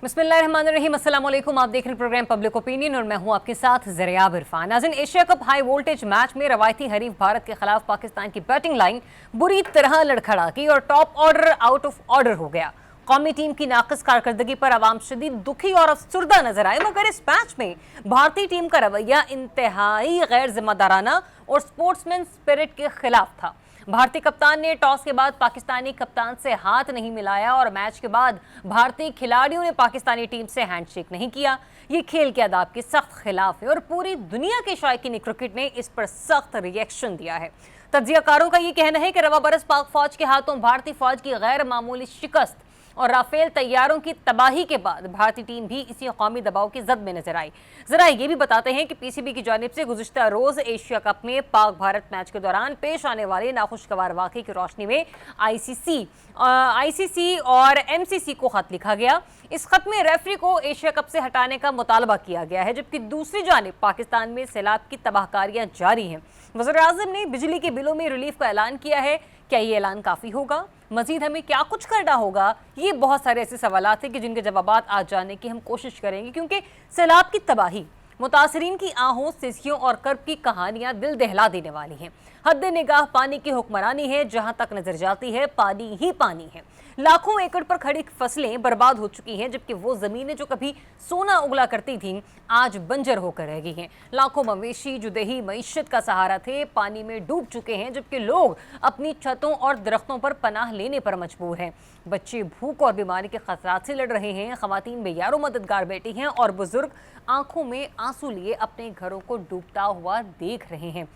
बिस्मिल्लाहिर्रहमानिर्रहीम, अस्सलाम वालेकुम। आप देख रहे हैं प्रोग्राम पब्लिक ओपिनियन और मैं हूं आपके साथ ज़रियाब इरफान। नाज़रीन, Asia cup high voltage match में रवायती हरीफ भारत के खिलाफ पाकिस्तान की बैटिंग लाइन बुरी तरह लड़खड़ा गई और top order out of order हो गया। कौमी टीम की नाक़िस कारकर्दगी पर आवाम शदीद दुखी और अफसुर्दा नजर आए, मगर इस मैच में भारतीय टीम का रवैया इंतहाई गैर जिम्मेदाराना और स्पोर्ट्समैन स्पिरिट के खिलाफ था। भारतीय कप्तान ने टॉस के बाद पाकिस्तानी कप्तान से हाथ नहीं मिलाया और मैच के बाद भारतीय खिलाड़ियों ने पाकिस्तानी टीम से हैंडशेक नहीं किया। ये खेल के आदाब के सख्त खिलाफ है और पूरी दुनिया के शायकीन क्रिकेट ने इस पर सख्त रिएक्शन दिया है। तज्जियाकारों का ये कहना है कि रवा बरस पाक फौज के हाथों भारतीय फौज की गैर मामूली शिकस्त और राफेल तैयारों की तबाही के बाद भारतीय टीम भी इसी कौमी दबाव की जद में नजर आई। जरा ये भी बताते हैं कि पीसीबी की जानिब से गुज़िश्ता रोज एशिया कप में पाक भारत मैच के दौरान पेश आने वाले नाखुशगवार वाक़े की रोशनी में आईसीसी और एमसीसी को खत लिखा गया। इस खत में रेफरी को एशिया कप से हटाने का मुतालबा किया गया है, जबकि दूसरी जानिब पाकिस्तान में सैलाब की तबाहकारियां जारी हैं। वज़ीर-ए-आज़म ने बिजली के बिलों में रिलीफ का ऐलान किया है। क्या ये ऐलान काफ़ी होगा? मजीद हमें क्या कुछ करना होगा? ये बहुत सारे ऐसे सवालात हैं कि जिनके जवाबात आज जानने की हम कोशिश करेंगे, क्योंकि सैलाब की तबाही, मुतासरीन की आहों, सिस्कियों और कर्ब की कहानियां दिल दहला देने वाली हैं। हद निगाह पानी की हुक्मरानी है, जहां तक नजर जाती है पानी ही पानी है। लाखों एकड़ पर खड़ी फसलें बर्बाद हो चुकी हैं, जबकि वो जमीनें जो कभी सोना उगला करती थीं आज बंजर होकर रह गई हैं। लाखों मवेशी जो देही मईशत का सहारा थे पानी में डूब चुके हैं, जबकि लोग अपनी छतों और दरख्तों पर पनाह लेने पर मजबूर हैं। बच्चे भूख और बीमारी के खतरात से लड़ रहे हैं। खवातीन बेयारो मददगार बैठी हैं और बुजुर्ग आंखों में आंसू लिए अपने घरों को डूबता हुआ देख रहे हैं।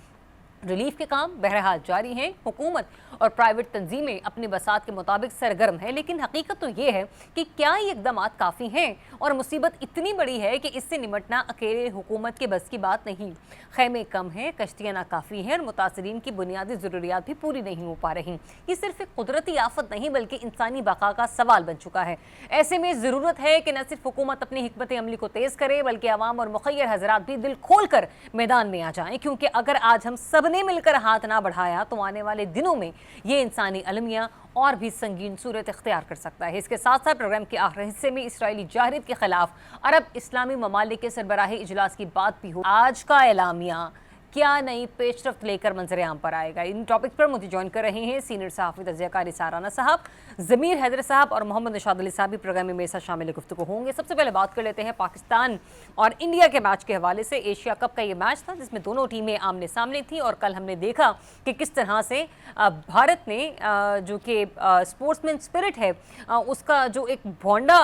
रिलीफ के काम बहरहाल जारी हैं। हुकूमत और प्राइवेट तंजीमें अपने बसात के मुताबिक सरगर्म है, लेकिन हकीकत तो ये है कि क्या ये इक़दामात काफ़ी हैं? और मुसीबत इतनी बड़ी है कि इससे निमटना अकेले हुकूमत के बस की बात नहीं। खैमे कम हैं, कश्तियाँ नाकाफ़ी हैं और मुतासरीन की बुनियादी ज़रूरियात भी पूरी नहीं हो पा रही। ये सिर्फ एक कुदरती आफत नहीं बल्कि इंसानी बका का सवाल बन चुका है। ऐसे में ज़रूरत है कि न सिर्फ हुकूमत अपनी हिकमत अमली को तेज़ करे, बल्कि अवाम और मुखय्यर हज़रात भी दिल खोल कर मैदान में आ जाएँ, क्योंकि अगर आज हम सब ने मिलकर हाथ ना बढ़ाया तो आने वाले दिनों में ये इंसानी अलमिया और भी संगीन सूरत इख्तियार कर सकता है। इसके साथ साथ प्रोग्राम के आखिरी हिस्से में इसराइली जाहिरियत के खिलाफ अरब इस्लामी ममालिक के सरबराही इजलास की बात भी हो। आज का एलामिया क्या नई पेशरफ्त लेकर मंजर आम पर आएगा? इन टॉपिक पर मुझे ज्वाइन कर रहे हैं सीनियर सहाफ़ी तज़किया साराना साहब, ज़मीर हैदर साहब और मोहम्मद निशाद अली साहब भी प्रोग्राम में मेरे साथ शामिल गुफ्तगू होंगे। सबसे पहले बात कर लेते हैं पाकिस्तान और इंडिया के मैच के हवाले से। एशिया कप का ये मैच था जिसमें दोनों टीमें आमने सामने थी और कल हमने देखा कि किस तरह से भारत ने जो कि स्पोर्ट्समैन स्पिरिट है उसका जो एक भोंडा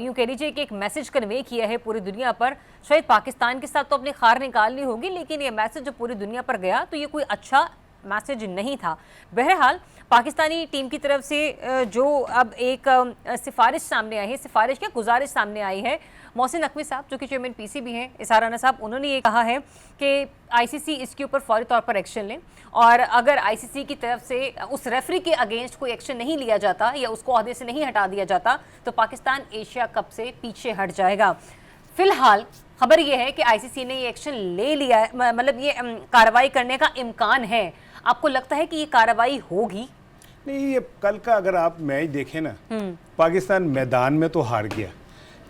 यूँ कह लीजिए कि एक मैसेज कन्वे किया है पूरी दुनिया पर। शायद पाकिस्तान के साथ तो अपनी खार निकालनी होगी, लेकिन ये मैसेज जो पूरी दुनिया पर गया तो ये कोई अच्छा मैसेज नहीं था। बहरहाल पाकिस्तानी टीम की तरफ से जो अब एक सिफारिश सामने आई है, सिफारिश क्या गुजारिश सामने आई है, मोहसिन नकवी साहब जो कि चेयरमैन पीसीबी हैं, इसाराना साहब, उन्होंने ये कहा है कि आईसीसी इसके ऊपर फौरी तौर पर एक्शन लें और अगर आईसीसी की तरफ से उस रेफरी के अगेंस्ट कोई एक्शन नहीं लिया जाता या उसको ओहदे से नहीं हटा दिया जाता तो पाकिस्तान एशिया कप से पीछे हट जाएगा। फिलहाल खबर यह है कि आईसीसी ने ये एक्शन ले लिया है, मतलब ये कार्रवाई करने का इम्कान है। आपको लगता है कि ये कार्रवाई होगी? नहीं, ये कल का अगर आप मैच देखें ना, पाकिस्तान मैदान में तो हार गया,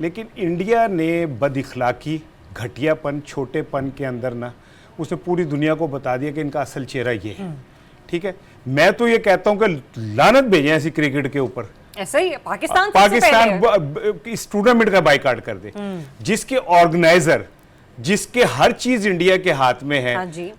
लेकिन इंडिया ने बदइखलाकी, घटियापन, छोटेपन के अंदर ना उसने पूरी दुनिया को बता दिया कि इनका असल चेहरा ये है। ठीक है, मैं तो ये कहता हूँ कि लानत भेजें ऐसी क्रिकेट के ऊपर। ऐसा ही है, पाकिस्तान इस टूर्नामेंट का बाइकाट कर दे, जिसके ऑर्गेनाइजर, जिसके हर चीज इंडिया के हाथ में है,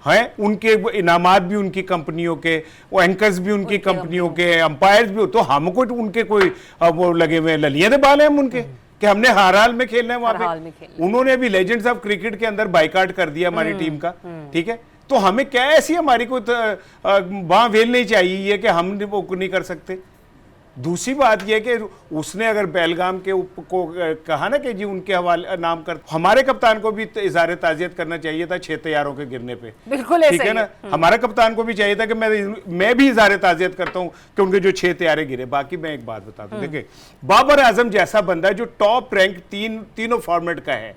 हैं उनके इनामात भी उनकी कंपनियों के, वो एंकर्स भी उनकी कंपनियों के, अंपायर्स भी, तो हमको उनके कोई वो लगे हुए ललियां दे बाल हैं हम उनके कि हमने हर हाल में खेलना है वहां पे। उन्होंने अभी लेजेंड्स ऑफ क्रिकेट के अंदर बाइकाट कर दिया हमारी टीम का। ठीक है, तो हमें क्या ऐसी हमारी कोई वहां वेल नहीं चाहिए कि हम वो नहीं कर सकते। दूसरी बात यह कि उसने अगर बेलगाम के को कहा ना कि जी उनके हवाले नाम कर, हमारे कप्तान को भी इज़हार ताज़ियत करना चाहिए था 6 तैयारों के गिरने पे। बिल्कुल ठीक है ना, हमारा कप्तान को भी चाहिए था कि मैं भी इज़हार ताज़ियत करता हूं कि उनके जो 6 तैयारे गिरे। बाकी मैं एक बात बता दूं, देखिए बाबर आजम जैसा बंदा जो टॉप रैंक तीनों फॉर्मेट का है,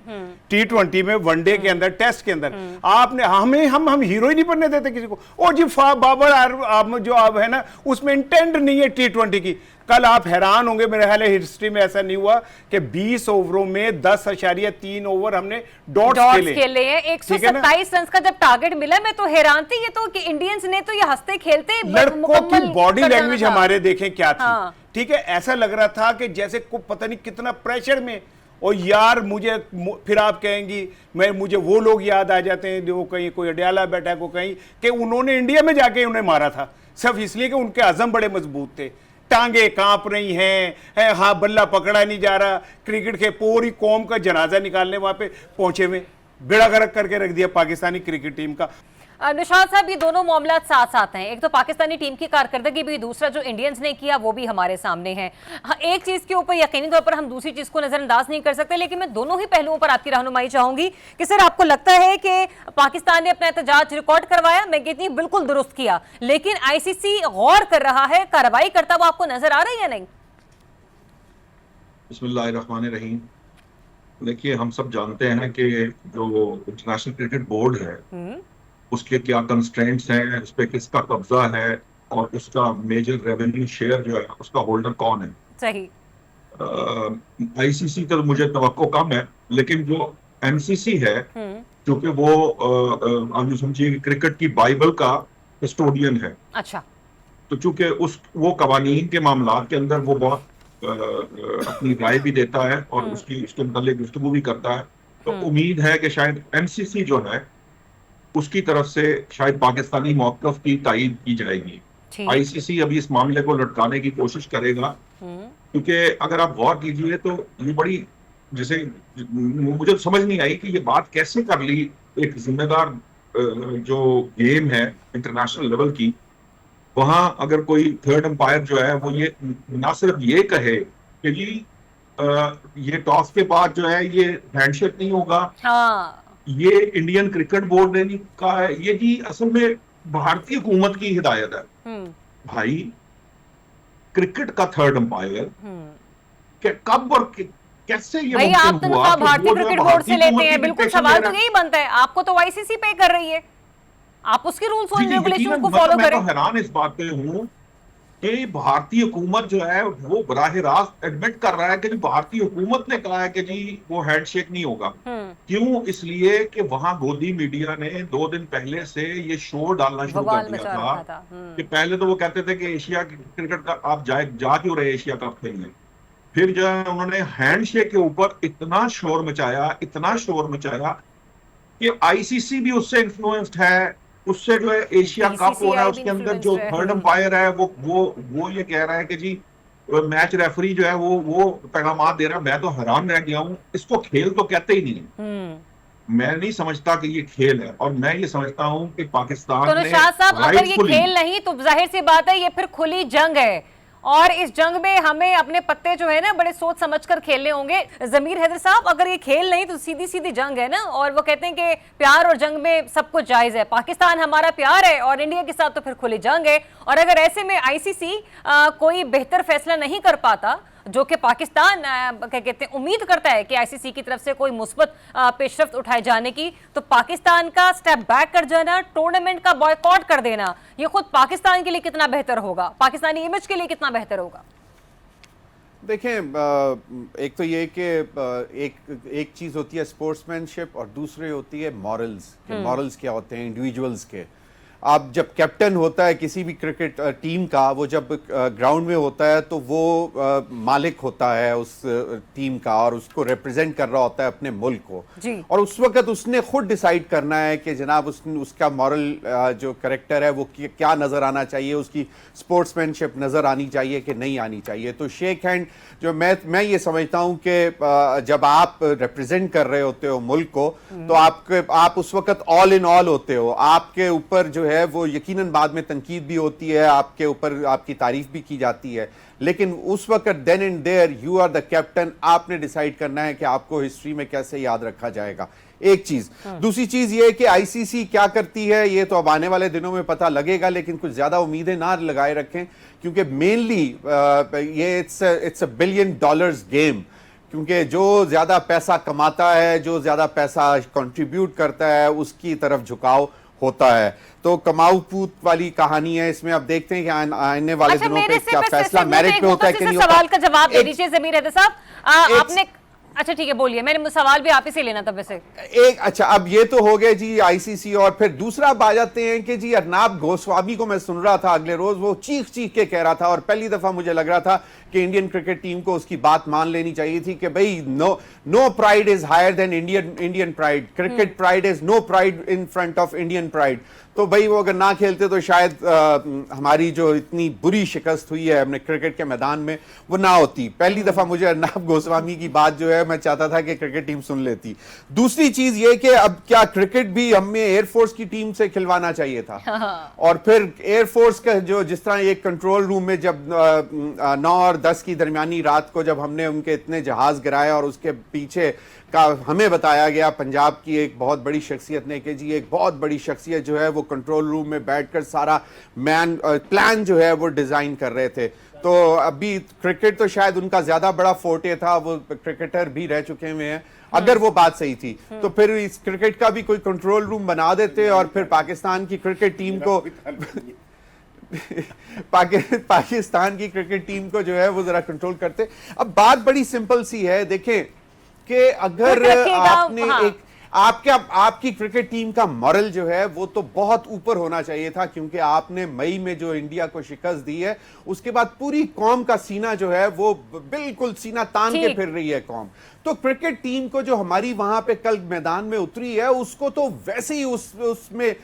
T20 में, वनडे के अंदर, टेस्ट के अंदर, आपने हम हीरो ही नहीं बनने देते किसी को। और जी बाबर जो अब है ना उसमें इंटेंट नहीं है T20 की, कल आप हैरान होंगे, मेरे ख्याल है हिस्ट्री में ऐसा नहीं हुआ कि 20 ओवरों में 10.3 ओवर हमने डॉट्स खेले हैं। 127 रन का जब टारगेट मिला, मैं तो हैरान थी, ये तो कि इंडियंस ने तो ये हंसते खेलते लड़कों की बॉडी लैंग्वेज हमारे देखें क्या थी। हाँ। ठीक है, ऐसा लग रहा था कि जैसे को पता नहीं कितना प्रेशर में, और यार मुझे फिर आप कहेंगी मुझे वो लोग याद आ जाते हैं जो कहीं कोई अडयाला बैठा को कहीं कि उन्होंने इंडिया में जाके उन्हें मारा था सिर्फ इसलिए कि उनके अज़म बड़े मजबूत थे, टांगे कांप रही हैं, हाँ बल्ला पकड़ा नहीं जा रहा, क्रिकेट के पूरी कौम का जनाजा निकालने वहां पे पहुंचे हुए, बेड़ा गर्क करके रख दिया पाकिस्तानी क्रिकेट टीम का। निशाद साहब, ये दोनों मामला साथ साथ हैं, एक तो पाकिस्तानी टीम की कारकर्दगी भी, दूसरा जो इंडियंस ने किया वो भी हमारे सामने है। हाँ, एक चीज के ऊपर यकीनी तौर पर हम दूसरी चीज को नजरअंदाज नहीं कर सकते, लेकिन मैं दोनों ही पहलुओं पर आपकी रहनुमाई चाहूंगी कि सर आपको लगता है कि पाकिस्तान ने अपना एहतजाज रिकॉर्ड करवाया, मैं कहती हूँ बिल्कुल दुरुस्त किया, लेकिन आईसीसी गौर कर रहा है, कार्रवाई करता हुआ आपको नजर आ रही है नहीं? बिस्मिल्लाहिर्रहमानिर्रहीम। देखिए, हम सब जानते हैं कि जो इंटरनेशनल क्रिकेट बोर्ड है उसके क्या कंस्ट्रेंट्स हैं, उस पर किसका कब्जा है और उसका मेजर रेवेन्यू शेयर जो है उसका होल्डर कौन है। सही। आईसीसी का मुझे तवक्को कम है, लेकिन जो एमसीसी है क्योंकि वो आप जो समझिए क्रिकेट की बाइबल का कस्टोडियन है। अच्छा। तो चूंकि वो कवानीन के मामलात के अंदर वो बहुत अपनी राय भी देता है और उसके मुतालिक गुफ्तगू भी करता है, तो उम्मीद है कि शायद एमसीसी जो है उसकी तरफ से शायद पाकिस्तानी मौक़िफ़ की तायीद की जाएगी। आईसीसी अभी इस मामले को लटकाने की कोशिश करेगा, क्योंकि अगर आप गौर कीजिए तो ये बड़ी, जैसे मुझे समझ नहीं आई कि ये बात कैसे कर ली एक जिम्मेदार जो गेम है इंटरनेशनल लेवल की, वहां अगर कोई थर्ड अंपायर जो है वो ये ना सिर्फ ये कहे कि जी ये टॉस के बाद जो है ये हैंडशेक नहीं होगा, हाँ। ये इंडियन क्रिकेट बोर्ड ने नहीं कहा है, ये जी असल में भारतीय हुकूमत की हिदायत है। भाई, क्रिकेट का थर्ड अंपायर कब और कैसे ये भाई, आप तनख्वाह भारतीय क्रिकेट बोर्ड से लेते हैं, बिल्कुल सवाल तो यही बनता है, आपको तो आईसीसी पे कर रही है, आप उसके रूल्स और रेगुलेशंस को फॉलो करें। मैं तो हैरान इस बात पे हूं कि भारतीय हुकूमत जो है वो बराह रास्त एडमिट कर रहा है कि भारतीय हुकूमत ने कहा है कि जी वो हैंडशेक नहीं होगा। क्यों? इसलिए कि वहां गोदी मीडिया ने 2 दिन पहले से ये शोर डालना शुरू कर दिया था कि पहले तो वो कहते थे कि एशिया क्रिकेट का आप जा क्यों रहे एशिया कप खेलने, फिर जो है उन्होंने हैंडशेक के ऊपर इतना शोर मचाया कि आईसीसी भी उससे इन्फ्लुएंस्ड है, उससे जो है एशिया कप हो रहा है उसके अंदर जो थर्ड अंपायर है वो ये कह रहा है कि जी मैच रेफरी जो है वो पैगाम दे रहा है। मैं तो हैरान रह गया हूँ, इसको खेल तो कहते ही नहीं है। मैं नहीं समझता कि ये खेल है, और मैं ये समझता हूँ कि पाकिस्तान ने अगर ये खेल नहीं तो जाहिर सी बात है ये फिर खुली जंग है, और इस जंग में हमें अपने पत्ते जो है ना बड़े सोच समझकर खेलने होंगे। जमीर हैदर साहब, अगर ये खेल नहीं तो सीधी सीधी जंग है ना, और वो कहते हैं कि प्यार और जंग में सब कुछ जायज है, पाकिस्तान हमारा प्यार है और इंडिया के साथ तो फिर खुली जंग है। और अगर ऐसे में आईसीसी कोई बेहतर फैसला नहीं कर पाता, जो कि पाकिस्तान क्या कहते हैं उम्मीद करता है कि आईसीसी की तरफ से कोई मुस्बत पेशरफ्त उठाए जाने की, तो पाकिस्तान का स्टेप बैक कर जाना, टूर्नामेंट का बॉयकॉट कर देना, ये खुद पाकिस्तान के लिए कितना बेहतर होगा, पाकिस्तानी इमेज के लिए कितना बेहतर होगा? देखें, एक तो ये कि एक चीज़ होती है स्पोर्ट्समैनशिप और दूसरी होती है मॉरल्स। मॉरल्स क्या होते हैं इंडिविजुअल्स के। आप जब कैप्टन होता है किसी भी क्रिकेट टीम का, वो जब ग्राउंड में होता है तो वो मालिक होता है उस टीम का और उसको रिप्रेजेंट कर रहा होता है अपने मुल्क को जी। और उस वक्त उसने खुद डिसाइड करना है कि जनाब उसका मॉरल जो करेक्टर है वो क्या नज़र आना चाहिए, उसकी स्पोर्ट्समैनशिप नज़र आनी चाहिए कि नहीं आनी चाहिए। तो शेक हैंड जो मैं ये समझता हूँ कि जब आप रिप्रेजेंट कर रहे होते हो मुल्क को तो आप उस वक्त ऑल इन ऑल होते हो। आपके ऊपर जो है वो यकीनन बाद में तनकीद भी होती है, आपके ऊपर आपकी तारीफ भी की जाती है, लेकिन उस वक्त then and there you are the captain. आपने डिसाइड करना है कि आपको हिस्ट्री में कैसे याद रखा जाएगा। एक चीज। दूसरी चीज ये कि आईसीसी क्या करती है ये तो अब आने वाले दिनों में पता लगेगा, लेकिन कुछ ज्यादा उम्मीदें ना लगाए रखें, क्योंकि मेनली ये इट्स अ $billion गेम। क्योंकि जो ज्यादा पैसा कमाता है, जो ज्यादा पैसा कंट्रीब्यूट करता है, उसकी तरफ झुकाव होता है। तो कमाऊ पूत वाली कहानी है इसमें। अब देखते हैं कि आने वाले अच्छा, दिनों मेरे पे से क्या बस फैसला मुझे मेरिट एक पे होता है कि नहीं होता। सवाल का जवाब दे एक- दीजिए जमीर हैदर साहब। आपने अच्छा ठीक है बोलिए, मैंने सवाल भी आप ही से लेना था वैसे। अच्छा, अब ये तो हो गया जी आईसीसी, और फिर दूसरा आ जाते हैं कि जी अर्नाब गोस्वामी को मैं सुन रहा था अगले रोज, वो चीख चीख के कह रहा था, और पहली दफा मुझे लग रहा था कि इंडियन क्रिकेट टीम को उसकी बात मान लेनी चाहिए थी कि भाई no pride is higher than Indian pride, cricket pride is no pride in front of Indian pride. तो भाई वो अगर ना खेलते तो शायद हमारी जो इतनी बुरी शिकस्त हुई है अपने क्रिकेट के मैदान में वो ना होती। पहली दफा मुझे अर्नाब गोस्वामी की बात जो है मैं चाहता था कि क्रिकेट टीम सुन लेती। दूसरी चीज ये कि अब क्या क्रिकेट भी हमें एयरफोर्स की टीम से खिलवाना चाहिए था। और फिर एयरफोर्स का जो जिस तरह एक कंट्रोल रूम में जब 9 और 10 की दरमियानी रात को जब हमने उनके इतने जहाज गिराए और उसके पीछे का हमें बताया गया पंजाब की एक बहुत बड़ी शख्सियत ने कि जी एक बहुत बड़ी शख्सियत जो है वो कंट्रोल रूम में बैठकर सारा प्लान जो है वो डिजाइन कर रहे थे। तो अभी क्रिकेट तो शायद उनका ज्यादा बड़ा फोर्टे था, वो क्रिकेटर भी रह चुके हुए हैं। अगर वो बात सही थी तो फिर इस क्रिकेट का भी कोई कंट्रोल रूम बना देते और फिर पाकिस्तान की क्रिकेट टीम को पाकिस्तान की क्रिकेट टीम को जो है वो जरा कंट्रोल करते। अब बात बड़ी सिंपल सी है, देखें कि अगर आपने एक आपकी क्रिकेट टीम का मॉरल जो है वो तो बहुत ऊपर होना चाहिए था, क्योंकि आपने मई में जो इंडिया को शिकस्त दी है उसके बाद पूरी कौम का सीना जो है वो बिल्कुल सीना तान के फिर रही है कौम। तो क्रिकेट टीम को जो हमारी वहां पे कल मैदान में उतरी है उसको तो वैसे ही उसमें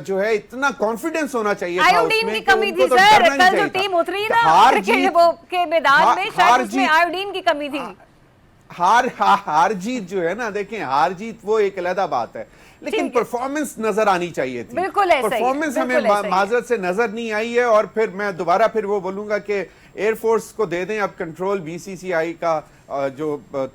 जो है इतना कॉन्फिडेंस होना चाहिए था। आयोडीन की कमी थी सर, कल जो टीम उतरी ना के मैदान में शायद उसमें आयोडीन की कमी थी। हार जीत जो है ना, देखें हार जीत वो एक अलग बात है, लेकिन परफॉर्मेंस नजर आनी चाहिए थी। बिल्कुल ऐसा ही, परफॉर्मेंस हमें माजरत से नजर नहीं आई है। और फिर मैं दोबारा फिर वो बोलूंगा कि एयरफोर्स को दे दें अब कंट्रोल बीसीसीआई का, जो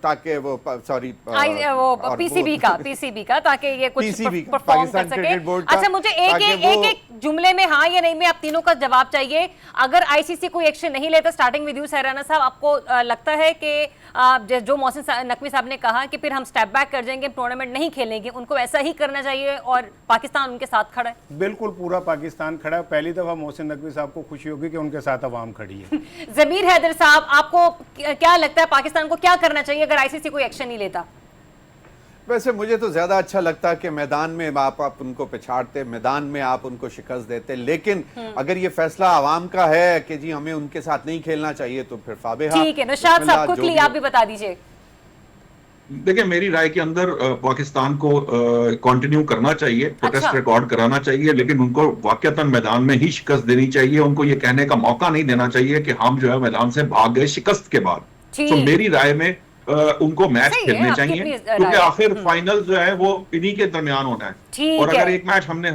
ताकि वो सॉरी वो पीसीबी का ताकि ये कुछ परफॉर्म कर सके। अच्छा मुझे एक जुमले में हाँ या नहीं में आप तीनों का जवाब चाहिए। अगर आईसीसी कोई एक्शन नहीं लेता, स्टार्टिंग विद यू सहराना साहब, आपको लगता है कि जो मोहसिन नकवी साहब ने कहा कि फिर हम स्टेप बैक कर जाएंगे, टूर्नामेंट नहीं खेलेंगे, उनको ऐसा ही करना चाहिए और पाकिस्तान उनके साथ खड़ा है? बिल्कुल पूरा पाकिस्तान खड़ा है। पहली दफा मोहसिन नकवी साहब को खुशी होगी कि उनके साथ अवाम खड़ी है। जमीर हैदर साहब, आपको क्या लगता है पाकिस्तान को क्या करना चाहिए अगर आईसीसी कोई एक्शन नहीं लेता? वैसे मुझे तो ज्यादा अच्छा लगता है कि मैदान में आप उनको पिछाड़ते, मैदान में आप उनको शिकस्त देते, लेकिन अगर ये फैसला आवाम का है कि जी हमें उनके साथ नहीं खेलना चाहिए तो फिर फाबेहा। ठीक है, नौशाद साहब क्विकली आप भी बता दीजिए। देखिए मेरी राय के अंदर पाकिस्तान को कंटिन्यू करना चाहिए, प्रोटेस्ट रिकॉर्ड कराना चाहिए, लेकिन उनको वाकईतन मैदान में ही शिकस्त देनी चाहिए। उनको ये कहने का मौका नहीं देना चाहिए कि हम जो है मैदान से भाग गए शिकस्त के बाद। तो मेरी राय में उनको मैच खेलने चाहिए, क्योंकि आखिर फाइनल जो है वो इन्हीं के दरमियान होना है। और अगर एक मैच हमने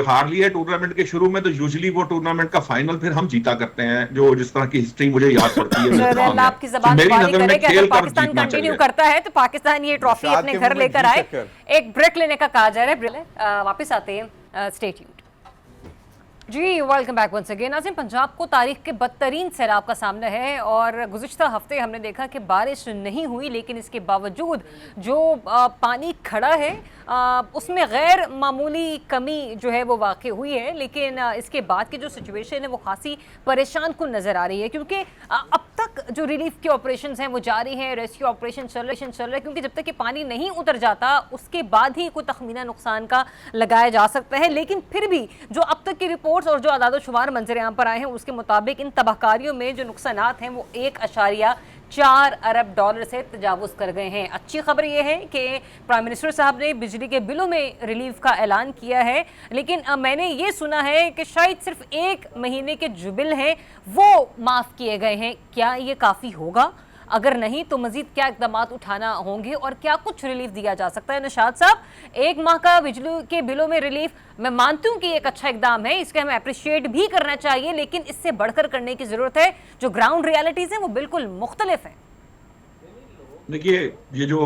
हार लिया है टूर्नामेंट के शुरू में तो यूजुअली वो टूर्नामेंट का फाइनल फिर हम जीता करते हैं, जो जिस तरह की हिस्ट्री मुझे याद पड़ती है। आपकी ज़बान मेरी नजर में खेल पाकिस्तान कंटिन्यू करता है तो पाकिस्तान ये ट्रॉफी अपने घर लेकर आए। एक ब्रेक लेने का कहा जा रहा है, वापस आते हैं, स्टे ट्यून्ड। जी वेलकम बैक वंस अगेन। नाज़रीन, पंजाब को तारीख के बदतरीन सैलाब का सामना है और गुज़िश्ता हफ्ते हमने देखा कि बारिश नहीं हुई, लेकिन इसके बावजूद जो पानी खड़ा है उसमें गैर मामूली कमी जो है वो वाक़ई हुई है। लेकिन इसके बाद की जो सिचुएशन है वो खासी परेशान कुन नज़र आ रही है, क्योंकि अब तक जो रिलीफ के ऑपरेशंस हैं वो जारी हैं, रेस्क्यू ऑपरेशन चल रहा है, क्योंकि जब तक कि पानी नहीं उतर जाता उसके बाद ही कोई तखमीना नुकसान का लगाया जा सकता है। लेकिन फिर भी जो अब तक की रिपोर्ट्स और जो आदाद-ओ-शुमार मंजर यहाँ पर आए हैं उसके मुताबिक इन तबाहकारियों में जो नुकसानात हैं वो 1.4 अरब डॉलर से तजावुज़ कर गए हैं। अच्छी खबर यह है कि प्राइम मिनिस्टर साहब ने बिजली के बिलों में रिलीफ का ऐलान किया है, लेकिन मैंने ये सुना है कि शायद सिर्फ 1 महीने के जो बिल हैं वो माफ़ किए गए हैं। क्या ये काफ़ी होगा? अगर नहीं तो मजीद क्या इकदाम उठाना होंगे और क्या कुछ रिलीफ दिया जा सकता है? नशाद साहब, 1 माह का बिजली के बिलों में रिलीफ मैं मानती हूँ कि एक अच्छा इकदाम है, इसके हमें अप्रिशिएट भी करना चाहिए, लेकिन इससे बढ़कर करने की जरूरत है। जो ग्राउंड रियलिटीज हैं वो बिल्कुल मुख्तलिफ है। देखिए ये जो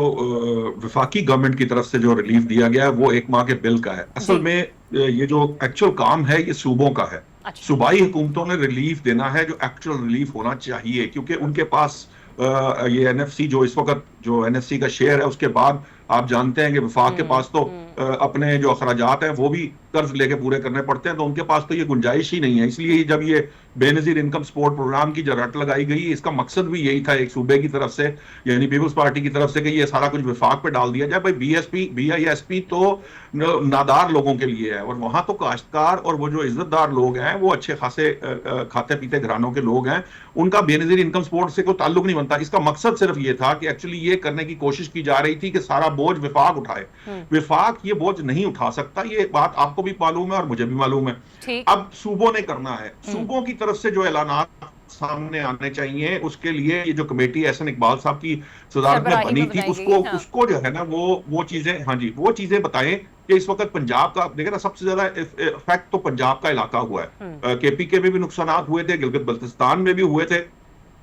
वफाकी गवर्नमेंट की तरफ से जो रिलीफ दिया गया है वो 1 माह के बिल का है। असल में ये जो एक्चुअल काम है ये सूबों का है। सूबाई हुकूमतों ने रिलीफ देना है जो एक्चुअल रिलीफ होना चाहिए, क्योंकि उनके पास ये एनएफसी जो इस वक्त जो एनएफसी का शेयर है उसके बाद आप जानते हैं कि वफाक के पास तो अपने जो अखराजात हैं वो भी कर्ज लेके पूरे करने पड़ते हैं, तो उनके पास तो ये गुंजाइश ही नहीं है। इसलिए जब ये बेनजीर इनकम सपोर्ट प्रोग्राम की जो रट लगाई गई, इसका मकसद भी यही था एक सूबे की तरफ से, यानी पीपल्स पार्टी की तरफ से, कि ये सारा कुछ विफाक पे डाल दिया जाए। भाई BISP तो नादार लोगों के लिए है, और वहां तो काश्तकार और वो जो इज्जतदार लोग हैं, वो अच्छे खासे खाते पीते घरानों के लोग हैं, उनका बेनजीर इनकम सपोर्ट से कोई ताल्लुक नहीं बनता। इसका मकसद सिर्फ ये था कि एक्चुअली ये करने की कोशिश की जा रही थी कि सारा बोझ विफाक उठाए। विफाक ये बोझ नहीं उठा सकता, ये बात आपको भी मालूम है और मुझे भी मालूम है। अब सूबों ने करना है, सूबों की तरफ से जो ऐलानात सामने आने चाहिए, उसके लिए ये जो कमेटी एहसन इक्बाल साहब की सदारत में बनी थी, उसको जो है ना वो चीजें, हाँ जी, वो चीजें बताएं कि इस वक्त पंजाब का देखे ना, सबसे ज्यादा इफेक्ट तो पंजाब का इलाका हुआ है। KPK में भी नुकसान हुए थे, गिलगित बल्तिस्तान में भी हुए थे,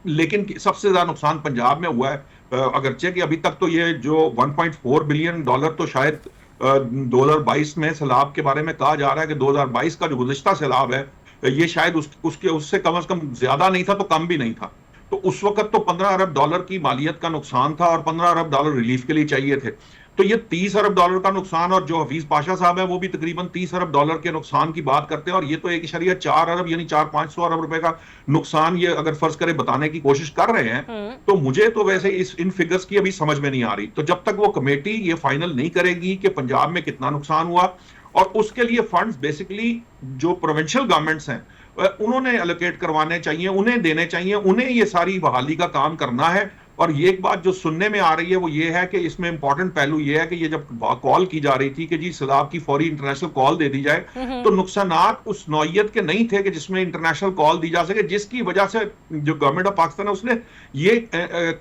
लेकिन सबसे ज्यादा नुकसान पंजाब में हुआ है। अगरचे कि अभी तक तो ये जो $1.4 बिलियन तो शायद 2022 में सैलाब के बारे में कहा जा रहा है कि 2022 का जो गुज़िश्ता सैलाब है, ये शायद उससे कम से कम ज्यादा नहीं था तो कम भी नहीं था। तो उस वक्त तो $15 अरब की मालियत का नुकसान था और $15 अरब रिलीफ के लिए चाहिए थे। तो ये $30 अरब का नुकसान, और जो हफीज पाशा साहब है वो भी तकरीबन $30 अरब के नुकसान की बात करते हैं, और ये तो 1.4 अरब यानी 400-500 अरब रुपए का नुकसान ये अगर फर्ज करे बताने की कोशिश कर रहे हैं। तो मुझे तो वैसे इन फिगर्स की अभी समझ में नहीं आ रही। तो जब तक वो कमेटी ये फाइनल नहीं करेगी कि पंजाब में कितना नुकसान हुआ, और उसके लिए फंड्स बेसिकली जो प्रोविंशियल गवर्नमेंट्स हैं उन्होंने एलोकेट करवाने चाहिए, उन्हें देने चाहिए, उन्हें ये सारी बहाली का काम करना है। और ये एक बात जो सुनने में आ रही है वो ये है कि इसमें इंपॉर्टेंट पहलू ये है कि ये जब कॉल की जा रही थी कि जी सैलाब की फौरी इंटरनेशनल कॉल दे दी जाए, तो नुकसानात उस नौयत के नहीं थे कि जिसमें इंटरनेशनल कॉल दी जा सके, जिसकी वजह से जो गवर्नमेंट ऑफ पाकिस्तान है उसने ये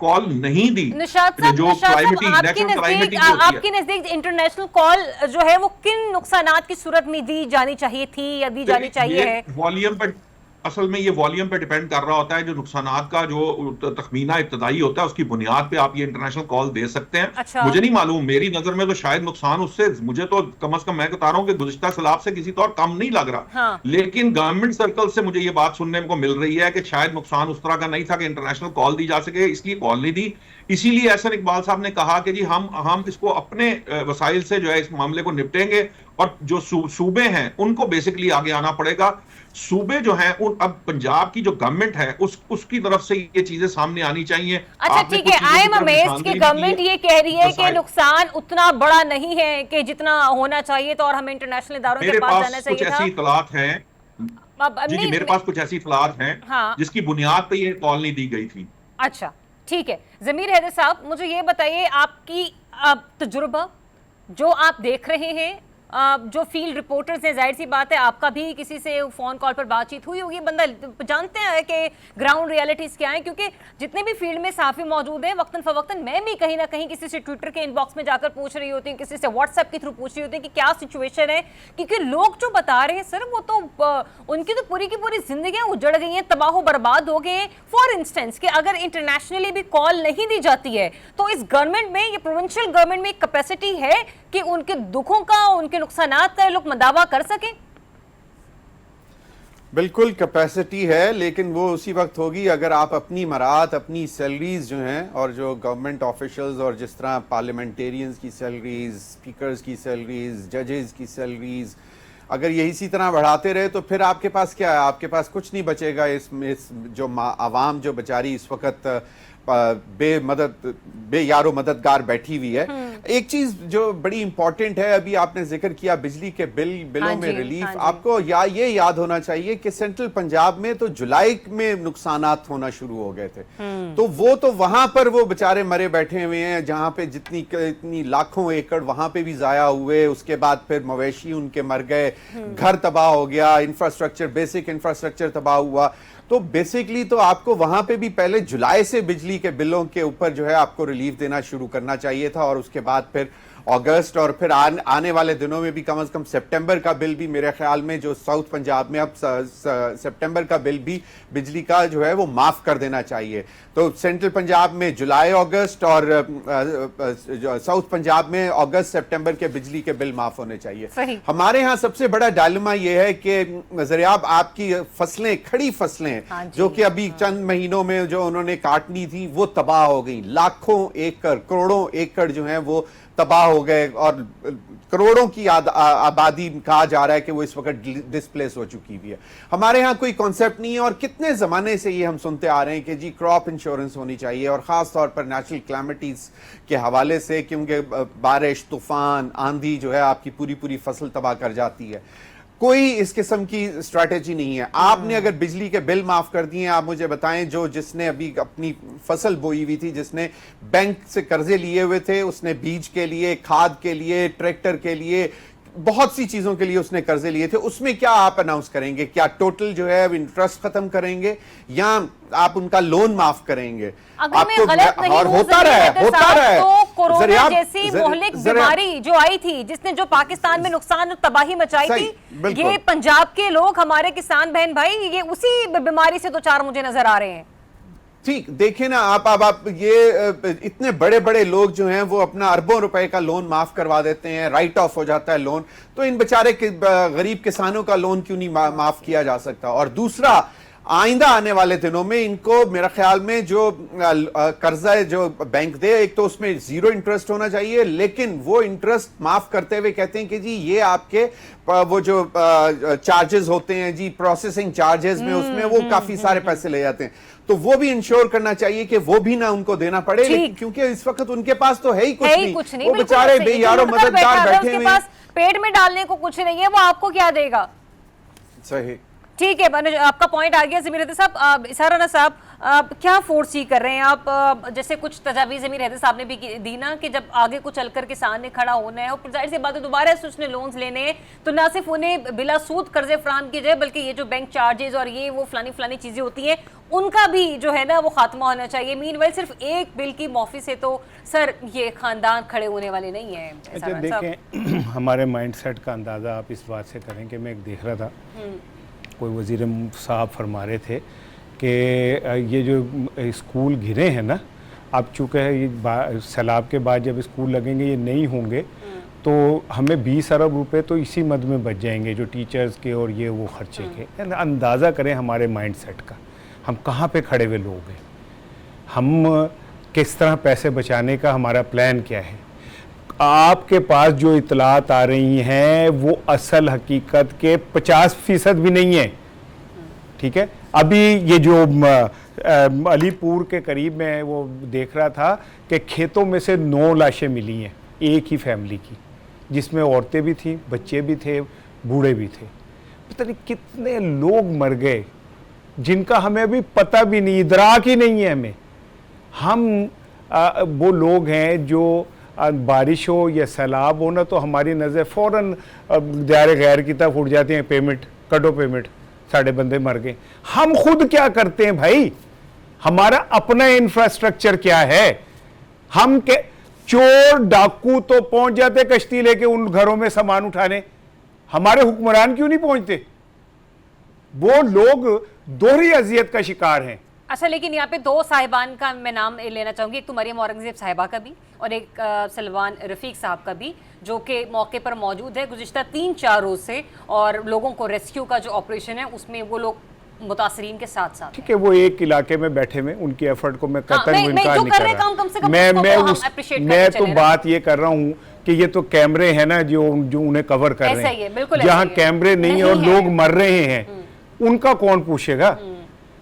कॉल नहीं दी। जो आपके नजदीक इंटरनेशनल कॉल जो है वो किन नुकसानात की सूरत में दी जानी चाहिए थी या दी जानी चाहिए है? वॉल्यूम पर, असल में ये वॉल्यूम पे डिपेंड कर रहा होता है। जो नुकसानात का जो तखमीना इब्तदाई होता है उसकी बुनियाद पे आप ये इंटरनेशनल कॉल दे सकते हैं। अच्छा। मुझे नहीं मालूम, मेरी नजर में तो शायद नुकसान उससे, मुझे तो कम से कम मैं बता रहा हूँ कि गुज़िश्ता सैलाब से किसी तौर कम नहीं लग रहा। हाँ। लेकिन गवर्नमेंट सर्कल से मुझे ये बात सुनने को मिल रही है कि शायद नुकसान उस तरह का नहीं था कि इंटरनेशनल कॉल दी जा सके, इसलिए कॉल नहीं दी। इसीलिए एहसन इकबाल साहब ने कहा कि जी हम इसको अपने वसाइल से जो है इस मामले को निपटेंगे, और जो सूबे हैं उनको बेसिकली आगे आना पड़ेगा। सूबे जो हैं उन, अब पंजाब की जो गवर्नमेंट है उसकी तरफ से ये चीजें सामने आनी चाहिए। अच्छा ठीक है, आई एम अमेज्ड कि गवर्नमेंट ये कह रही है कि नुकसान उतना बड़ा नहीं है कि जितना होना चाहिए, तो और हमें इंटरनेशनल इदारों के पास जाना चाहिए था। कुछ ऐसी इतलात हैं जी, मेरे पास कुछ ऐसी इतलात हैं हाँ। जिसकी बुनियाद पे ये कॉल नहीं दी गई थी। अच्छा ठीक है, जमीर हैदर साहब मुझे ये बताइए, आपकी तजुर्बा जो आप देख रहे हैं, जो फील्ड रिपोर्टर्स हैं, जाहिर सी बात है आपका भी किसी से फोन कॉल पर बातचीत हुई होगी, बंदा जानते हैं कि ग्राउंड रियलिटीज क्या है, क्योंकि जितने भी फील्ड में साफी मौजूद हैं, वक्तन फवक्तन मैं भी कहीं ना कहीं किसी से ट्विटर के इनबॉक्स में जाकर पूछ रही होती हूँ, किसी से व्हाट्सएप के थ्रू पूछ रही होती है कि क्या सिचुएशन है, क्योंकि लोग जो बता रहे हैं सर वो तो उनकी तो पूरी की पूरी जिंदगियां उजड़ गई हैं, तबाह बर्बाद हो गए हैं। फॉर इंस्टेंस कि अगर इंटरनेशनली भी कॉल नहीं दी जाती है तो इस गवर्नमेंट में, ये प्रोविंशियल गवर्नमेंट में एक कैपेसिटी है कि उनके दुखों का, उनके नुकसानात का लोग मदावा कर सकें? बिल्कुल कैपेसिटी है, लेकिन वो उसी वक्त होगी अगर आप अपनी मरात, अपनी सैलरीज जो हैं, और जो गवर्नमेंट ऑफिशियल्स और जिस तरह पार्लियामेंटेरियंस की सैलरीज, स्पीकर्स की सैलरीज, जजेस की सैलरीज, अगर ये इसी तरह बढ़ाते रहे तो फिर आपके पास क्या है? आपके पास कुछ नहीं बचेगा। इस जो आवाम जो बेचारी इस वक्त बे यारो मददगार बैठी हुई है। एक चीज जो बड़ी इंपॉर्टेंट है, अभी आपने जिक्र किया बिजली के बिलों में रिलीफ, आपको ये याद होना चाहिए कि सेंट्रल पंजाब में तो जुलाई में नुकसानात होना शुरू हो गए थे। तो वो तो वहां पर वो बेचारे मरे बैठे हुए हैं, जहां पे इतनी लाखों एकड़ वहां पे भी जाया हुए, उसके बाद फिर मवेशी उनके मर गए, घर तबाह हो गया, इंफ्रास्ट्रक्चर, बेसिक इंफ्रास्ट्रक्चर तबाह हुआ। तो बेसिकली तो आपको वहां पे भी पहले जुलाई से बिजली के बिलों के ऊपर जो है आपको रिलीफ देना शुरू करना चाहिए था, और उसके बाद फिर अगस्त और फिर आने वाले दिनों में भी कम से कम सितंबर का बिल भी, मेरे ख्याल में जो साउथ पंजाब में अब सितंबर का बिल भी बिजली का जो है वो माफ कर देना चाहिए। तो सेंट्रल पंजाब में जुलाई अगस्त और साउथ पंजाब में अगस्त सितंबर के बिजली के बिल माफ होने चाहिए। हमारे यहाँ सबसे बड़ा डायलेमा ये है कि नजरियाब आपकी फसलें, खड़ी फसलें जो कि अभी चंद महीनों में जो उन्होंने काटनी थी वो तबाह हो गई। लाखों एकड़, करोड़ों एकड़ जो हैं वो तबाह हो गए और करोड़ों की आबादी कहा जा रहा है कि वो इस वक्त डिस्प्लेस हो चुकी हुई है। हमारे यहाँ कोई कॉन्सेप्ट नहीं है और कितने जमाने से ये हम सुनते आ रहे हैं कि जी क्रॉप इंश्योरेंस होनी चाहिए और खास तौर पर नेचुरल क्लैमिटीज के हवाले से, क्योंकि बारिश, तूफान, आंधी जो है आपकी पूरी पूरी फसल तबाह कर जाती है। कोई इस किस्म की स्ट्रैटेजी नहीं है। आपने अगर बिजली के बिल माफ कर दिए, आप मुझे बताएं जिसने अभी अपनी फसल बोई हुई थी, जिसने बैंक से कर्जे लिए हुए थे, उसने बीज के लिए, खाद के लिए, ट्रैक्टर के लिए, बहुत सी चीजों के लिए उसने कर्जे लिए थे, उसमें क्या आप अनाउंस करेंगे? क्या टोटल जो है इंटरेस्ट खत्म करेंगे या आप उनका लोन माफ करेंगे? अगर मैं गलत नहीं हूं, होता रहा है तो कोरोना जैसी मोहलिक बीमारी जो आई थी, जिसने जो पाकिस्तान में नुकसान और तबाही मचाई थी, ये पंजाब के लोग, हमारे किसान बहन भाई, ये उसी बीमारी से दो चार मुझे नजर आ रहे हैं। ठीक, देखें ना आप ये इतने बड़े बड़े लोग जो हैं वो अपना अरबों रुपए का लोन माफ करवा देते हैं, राइट ऑफ हो जाता है लोन, तो इन बेचारे गरीब किसानों का लोन क्यों नहीं माफ किया जा सकता? और दूसरा, आइंदा आने वाले दिनों में इनको मेरा ख्याल में जो कर्जा जो बैंक दे, एक तो उसमें जीरो इंटरेस्ट होना चाहिए, लेकिन वो इंटरेस्ट माफ करते हुए कहते हैं कि जी ये आपके वो जो चार्जेस होते हैं जी, प्रोसेसिंग चार्जेस में, उसमें वो काफी सारे पैसे ले जाते हैं, तो वो भी इंश्योर करना चाहिए कि वो भी ना उनको देना पड़े, क्योंकि इस वक्त उनके पास तो है ही कुछ नहीं। वो बेचारे बेयारो मददगार बैठे हुए हैं, पेट में डालने को कुछ नहीं है, वो आपको क्या देगा? सही, ठीक है, आपका पॉइंट आ गया। ज़मीर रहती साहब, इसारा साहब, क्या फोर्स कर रहे हैं आप? जैसे कुछ तजावीज़ ज़मीर रहती साहब ने भी दी ना कि जब आगे को चलकर किसान ने खड़ा होना है और जाहिर सी बात है दोबारा से उसने लोन्स लेने हैं, तो ना सिर्फ उन्हें बिला सूद कर्जे फराहम किए जाए, बल्कि ये जो बैंक चार्जेस और ये वो फलानी चीज़ें होती हैं, उनका भी जो है ना वो खात्मा होना चाहिए। मीनवाइल सिर्फ एक बिल की मौफी से तो सर ये खानदान खड़े होने वाले नहीं है। अच्छा देखें, हमारे माइंडसेट का अंदाज़ा आप इस बात से करें कि मैं एक देख रहा था, कोई वज़ीर साहब फरमा रहे थे कि ये जो स्कूल घिरे हैं ना, अब चूँकि ये सैलाब के बाद जब स्कूल लगेंगे, ये नहीं होंगे, तो हमें 20 अरब रुपए तो इसी मद में बच जाएंगे, जो टीचर्स के और ये वो खर्चे के। अंदाज़ा करें हमारे माइंडसेट का, हम कहाँ पे खड़े हुए लोग हैं, हम किस तरह पैसे बचाने का हमारा प्लान क्या है। आपके पास जो इतलात आ रही हैं वो असल हकीकत के 50% भी नहीं है, ठीक है। अभी ये जो अलीपुर के करीब में वो देख रहा था कि खेतों में से 9 लाशें मिली हैं एक ही फैमिली की, जिसमें औरतें भी थी, बच्चे भी थे, बूढ़े भी थे। पता नहीं कितने लोग मर गए जिनका हमें अभी पता भी नहीं, इदराक ही नहीं है हमें। हम वो लोग हैं जो बारिश हो या सैलाब हो ना, तो हमारी नज़र फ़ौरन दायरे गैर की तरफ उठ जाती हैं, पेमेंट कटो, पेमेंट, साढ़े बंदे मर गए। हम खुद क्या करते हैं भाई? हमारा अपना इंफ्रास्ट्रक्चर क्या है? हम के चोर डाकू तो पहुंच जाते कश्ती लेके उन घरों में सामान उठाने, हमारे हुक्मरान क्यों नहीं पहुंचते? वो लोग दोहरी अजियत का शिकार हैं। अच्छा, लेकिन यहाँ पे 2 साहिबान का मैं नाम लेना चाहूँगी, एक तो मरियम औरंगजेब साहिबा का भी और एक सलमान रफ़ीक साहब का भी, जो कि मौके पर मौजूद है गुज़िश्ता 3-4 रोज़ से, और लोगों को रेस्क्यू का जो ऑपरेशन है उसमें वो लोग मुतासरीन के साथ साथ, ठीक है, वो एक इलाके में बैठे हुए, उनकी एफर्ट को मैं कतई इनकार नहीं कर रहा। मैं तो बात ये कर रहा हूँ कि ये तो कैमरे हैं ना जो उन्हें कवर कर रहे हैं, जहाँ कैमरे नहीं और लोग मर रहे हैं, उनका कौन पूछेगा?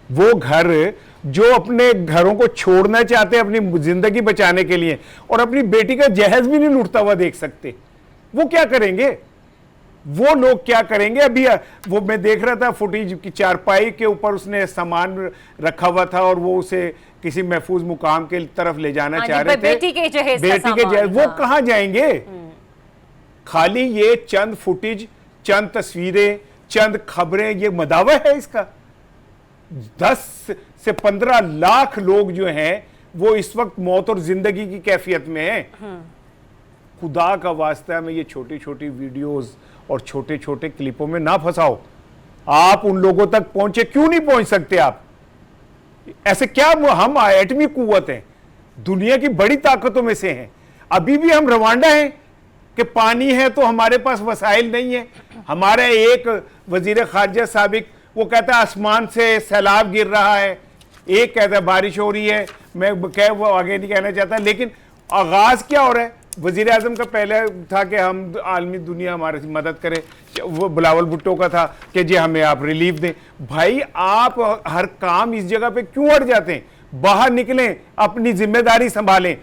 वो घर जो अपने घरों को छोड़ना चाहते हैं अपनी जिंदगी बचाने के लिए, और अपनी बेटी का जहेज भी नहीं लूटता हुआ देख सकते, वो क्या करेंगे? वो लोग क्या करेंगे? अभी वो मैं देख रहा था फुटेज की, चारपाई के ऊपर उसने सामान रखा हुआ था और वो उसे किसी महफूज मुकाम के तरफ ले जाना चाह रहे थे, बेटी के जहेज। वो कहाँ जाएंगे? खाली ये चंद फुटेज, चंद तस्वीरें, चंद खबरें, ये मदावा है इसका? 10 से 15 लाख लोग जो हैं वो इस वक्त मौत और जिंदगी की कैफियत में हैं। खुदा का वास्ता में ये छोटी छोटी वीडियोस और छोटे छोटे क्लिपों में ना फंसाओ। आप उन लोगों तक पहुंचे, क्यों नहीं पहुंच सकते आप? ऐसे क्या हम एटमी कुव्वत हैं, दुनिया की बड़ी ताकतों में से हैं। अभी भी हम रवांडा हैं कि पानी है तो हमारे पास वसाइल नहीं है। हमारे एक वजीर खारजा साबिक वो कहता है आसमान से सैलाब गिर रहा है, एक कहता है बारिश हो रही है। मैं वो आगे नहीं कहना चाहता, लेकिन आगाज क्या हो रहा है? वजीर आजम का पहले था कि हम आलमी दुनिया हमारे मदद करे, वो बिलावल भुट्टो का था कि जी हमें आप रिलीफ दें। भाई आप हर काम इस जगह पे क्यों अड़ जाते हैं? बाहर निकलें, अपनी जिम्मेदारी संभालें।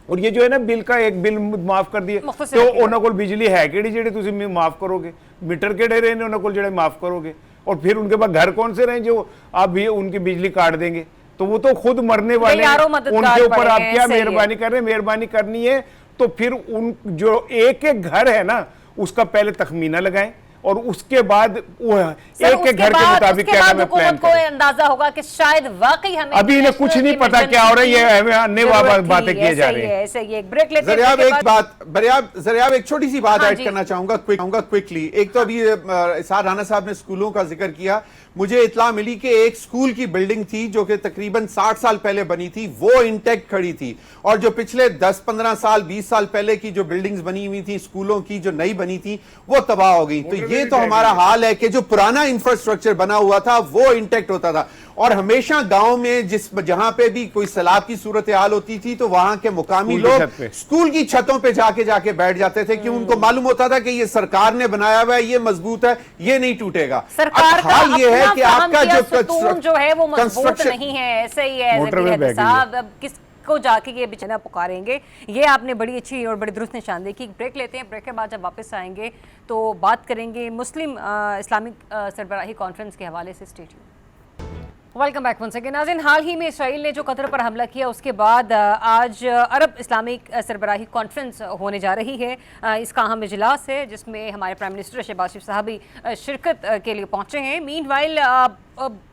और ये जो है ना बिल का एक बिल माफ कर दिए तो उन्होंने को बिजली है कि जेडे तुम माफ करोगे, मीटर केड़े रहे उन्होंने को जेडे माफ करोगे, और फिर उनके पास घर कौन से रहे जो आप भी उनकी बिजली काट देंगे? तो वो तो खुद मरने वाले हैं, उनके ऊपर आप क्या मेहरबानी कर रहे हैं? मेहरबानी करनी है तो फिर उन जो एक एक घर है ना उसका पहले तखमीना लगाएं और उसके बाद वो एक एक घर के मुताबिक क्या मैं प्लान को अंदाजा होगा कि शायद वाकई हमें अभी इन्हें कुछ नहीं पता क्या हो रहा है, ये अन्य बातें किए जा रहे हैं। ऐसे ही एक ब्रेक लेते हैं। जरियाब एक छोटी सी बात ऐड करना चाहूंगा क्विकली। एक तो अभी इसार राना साहब ने स्कूलों का जिक्र किया, मुझे इत्ला मिली कि एक स्कूल की बिल्डिंग थी जो कि तकरीबन 60 साल पहले बनी थी, वो इंटैक्ट खड़ी थी, और जो पिछले 10-15 साल 20 साल पहले की जो बिल्डिंग्स बनी हुई थी स्कूलों की जो नई बनी थी वो तबाह हो गई। तो ये तो हमारा हाल है कि जो पुराना इंफ्रास्ट्रक्चर बना हुआ था वो इंटैक्ट होता था, और हमेशा गांव में जहां पे भी कोई सैलाब की सूरत हाल होती थी तो वहां के मुकामी लोग स्कूल की छतों पे जाके बैठ जाते थे कि उनको मालूम होता था कि ये सरकार ने बनाया हुआ है, ये मजबूत है, ये नहीं टूटेगा। सरकार का हाल ये है कि आपका जो है वो मजबूत नहीं है, ऐसे ही है साहब। अब किसको जाके ये बेचारा पुकारेंगे? ये आपने बड़ी अच्छी और बड़ी दुरुस्त निशान दी कि ब्रेक लेते हैं, ब्रेक के बाद जब वापस आएंगे तो बात करेंगे मुस्लिम इस्लामिक सरबराही कॉन्फ्रेंस के हवाले से। Stay tuned. Welcome back once again. नाज़रीन, हाल ही में इसराइल ने जो कतर पर हमला किया उसके बाद आज अरब इस्लामिक सरबराही कॉन्फ्रेंस होने जा रही है। इसका अहम इजलास है जिसमें हमारे प्राइम मिनिस्टर शहबाज शरीफ साहब भी शिरकत के लिए पहुंचे हैं। मीनवाइल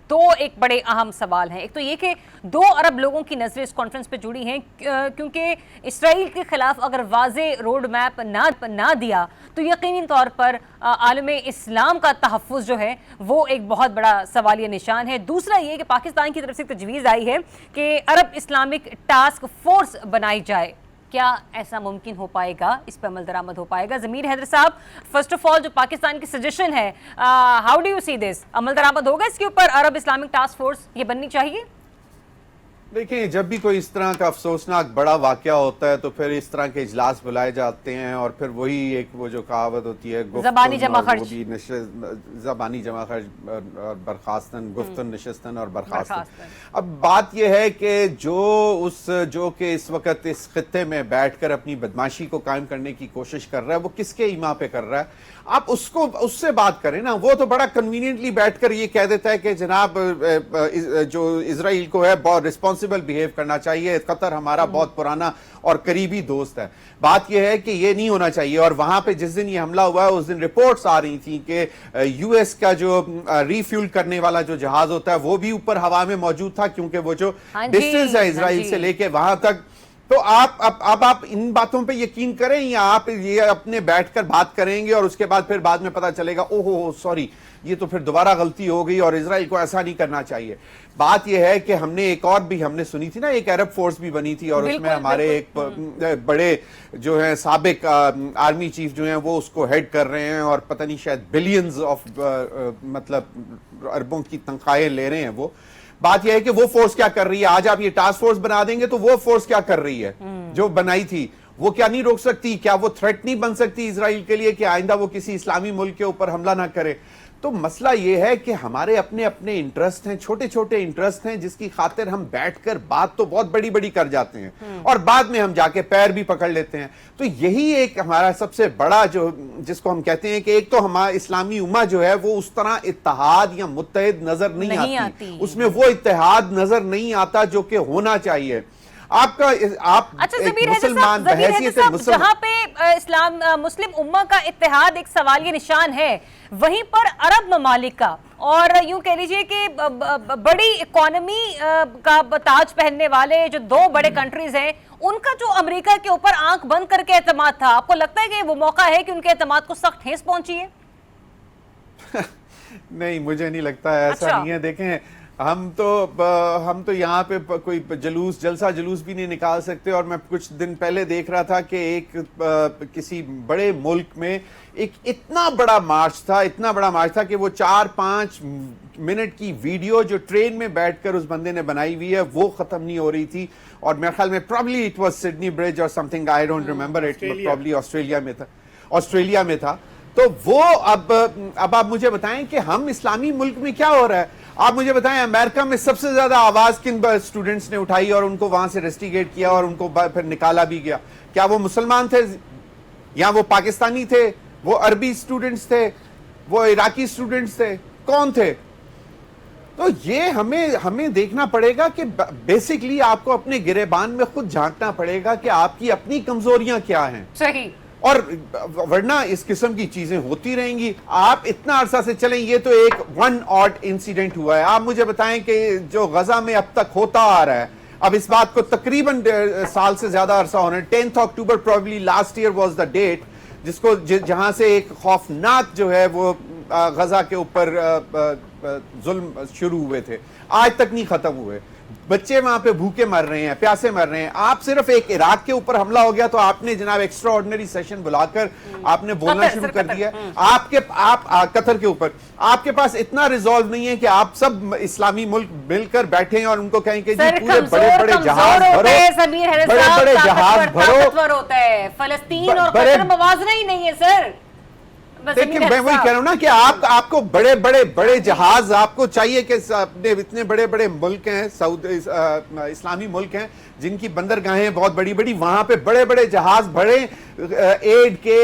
दो एक बड़े अहम सवाल हैं। एक तो ये कि 2 अरब लोगों की नज़रें इस कॉन्फ्रेंस पे जुड़ी हैं क्योंकि इसराइल के खिलाफ अगर वाज़े रोड मैप ना दिया तो यकीनी तौर पर आलम इस्लाम का तहफ़्फ़ुज़ जो है वो एक बहुत बड़ा सवालिया निशान है। दूसरा ये कि पाकिस्तान की तरफ से तजवीज़ आई है कि अरब इस्लामिक टास्क फोर्स बनाई जाए। क्या ऐसा मुमकिन हो पाएगा? इस पर अमल दरामद हो पाएगा? ज़मीर हैदर साहब, फर्स्ट ऑफ ऑल जो पाकिस्तान की सजेशन है, how do you see this? अमल दरामद होगा इसके ऊपर? अरब इस्लामिक टास्क फोर्स ये बननी चाहिए? देखिए, जब भी कोई इस तरह का अफसोसनाक बड़ा वाकया होता है तो फिर इस तरह के इजलास बुलाए जाते हैं और फिर वही एक वो जो कहावत होती है ज़बानी जमा खर्च, ज़बानी जमा खर्च और बर्खास्तन, गुफ्तन नशस्तन और बर्खास्तन। अब बात यह है कि जो कि इस वक्त इस खित्ते में बैठकर अपनी बदमाशी को कायम करने की कोशिश कर रहा है वो किसके ईमा पे कर रहा है? आप उससे बात करें ना। वो तो बड़ा कन्वीनियंटली बैठकर ये कह देता है कि जनाब जो इजराइल को है बहुत रिस्पॉन्सिबल बिहेव करना चाहिए, कतर हमारा बहुत पुराना और करीबी दोस्त है। बात यह है कि ये नहीं होना चाहिए। और वहां पे जिस दिन ये हमला हुआ उस दिन रिपोर्ट्स आ रही थी कि यूएस का जो रिफ्यूल करने वाला जो जहाज होता है वो भी ऊपर हवा में मौजूद था, क्योंकि वो जो डिस्टेंस है इजराइल से लेके वहां तक। तो आप इन बातों पे यकीन करें या आप ये अपने बैठकर बात करेंगे और उसके बाद फिर बाद में पता चलेगा ओहो सॉरी ये तो फिर दोबारा गलती हो गई और इजराइल को ऐसा नहीं करना चाहिए। बात यह है कि हमने सुनी थी ना, एक अरब फोर्स भी बनी थी और उसमें हमारे एक बड़े जो है साबिक आर्मी चीफ जो हैं वो उसको हेड कर रहे हैं और पता नहीं शायद बिलियंस ऑफ मतलब अरबों की तनख्वाहें ले रहे हैं वो। बात यह है कि वो फोर्स क्या कर रही है? आज आप ये टास्क फोर्स बना देंगे तो वो फोर्स क्या कर रही है जो बनाई थी? वो क्या नहीं रोक सकती? क्या वो थ्रेट नहीं बन सकती इजराइल के लिए कि आइंदा वो किसी इस्लामी मुल्क के ऊपर हमला ना करे? तो मसला यह है कि हमारे अपने अपने इंटरेस्ट हैं, छोटे छोटे इंटरेस्ट हैं जिसकी खातिर हम बैठकर बात तो बहुत बड़ी बड़ी कर जाते हैं और बाद में हम जाके पैर भी पकड़ लेते हैं। तो यही एक हमारा सबसे बड़ा जो जिसको हम कहते हैं कि एक तो हमारा इस्लामी उम्मा जो है वो उस तरह इत्तेहाद या मुत्तहिद नजर नहीं आती। उसमें वो इत्तेहाद नजर नहीं आता जो कि होना चाहिए। आप मुसलमान जहां पे मुस्लिम उम्मा का इत्तेहाद एक सवालिया निशान है, वहीं पर अरब ममालिक का और यूं कह लीजिए कि बड़ी इकोनॉमी का ताज पहनने वाले जो दो बड़े कंट्रीज हैं, उनका जो अमेरिका के ऊपर आंख बंद करके एतमाद था, आपको लगता है कि वो मौका है कि उनके एतमाद को सख्त ठेस पहुंची है? नहीं, मुझे नहीं लगता है, ऐसा अच्छा। नहीं है। देखें, हम तो यहाँ पे कोई जलसा जुलूस भी नहीं निकाल सकते। और मैं कुछ दिन पहले देख रहा था कि किसी बड़े मुल्क में एक इतना बड़ा मार्च था कि वो 4-5 मिनट की वीडियो जो ट्रेन में बैठकर उस बंदे ने बनाई हुई है वो खत्म नहीं हो रही थी। और मेरे ख्याल में probably it was Sydney bridge और something, I don't remember it, probably Australia में था। तो वो अब आप मुझे बताएं कि हम इस्लामी मुल्क में क्या हो रहा है। आप मुझे बताएं, अमेरिका में सबसे ज्यादा आवाज किन स्टूडेंट्स ने उठाई और उनको वहां से रेस्टिगेट किया और उनको फिर निकाला भी गया? क्या वो मुसलमान थे या वो पाकिस्तानी थे, वो अरबी स्टूडेंट्स थे, वो इराकी स्टूडेंट्स थे, कौन थे? तो ये हमें देखना पड़ेगा कि बेसिकली आपको अपने गिरेबान में खुद झांकना पड़ेगा कि आपकी अपनी कमजोरियां क्या हैं। सही। और वरना इस किस्म की चीजें होती रहेंगी। आप इतना अरसा से चलें, ये तो एक वन ऑड इंसिडेंट हुआ है। आप मुझे बताएं कि जो गजा में अब तक होता आ रहा है, अब इस बात को तकरीबन साल से ज्यादा अरसा होना है, 10 October probably last year was the date जिसको जहां से एक खौफनाक जो है वो गजा के ऊपर जुल्म शुरू हुए थे, आज तक नहीं खत्म हुए। बच्चे वहां पे भूखे मर रहे हैं, प्यासे मर रहे हैं। आप सिर्फ एक इराक के ऊपर हमला हो गया तो आपने जनाब एक्स्ट्रा ऑर्डिनरी सेशन बुलाकर आपने बोलना शुरू कर दिया। आप कतर के ऊपर आपके पास इतना रिजॉल्व नहीं है कि आप सब इस्लामी मुल्क मिलकर बैठे हैं और उनको कहें कि जी पूरे बड़े-बड़े जहाज भरो, बड़े-बड़े जहाज भरो। होता है फलस्तीन और कतर मवाजना ही नहीं है सर। देखिए, मैं वही कह रहा हूं ना कि आपको बड़े जहाज आपको चाहिए कि अपने इतने बड़े मुल्क हैं, इस्लामी मुल्क हैं जिनकी बंदरगाहें बहुत बड़ी वहां पे बड़े जहाज भरे एड के,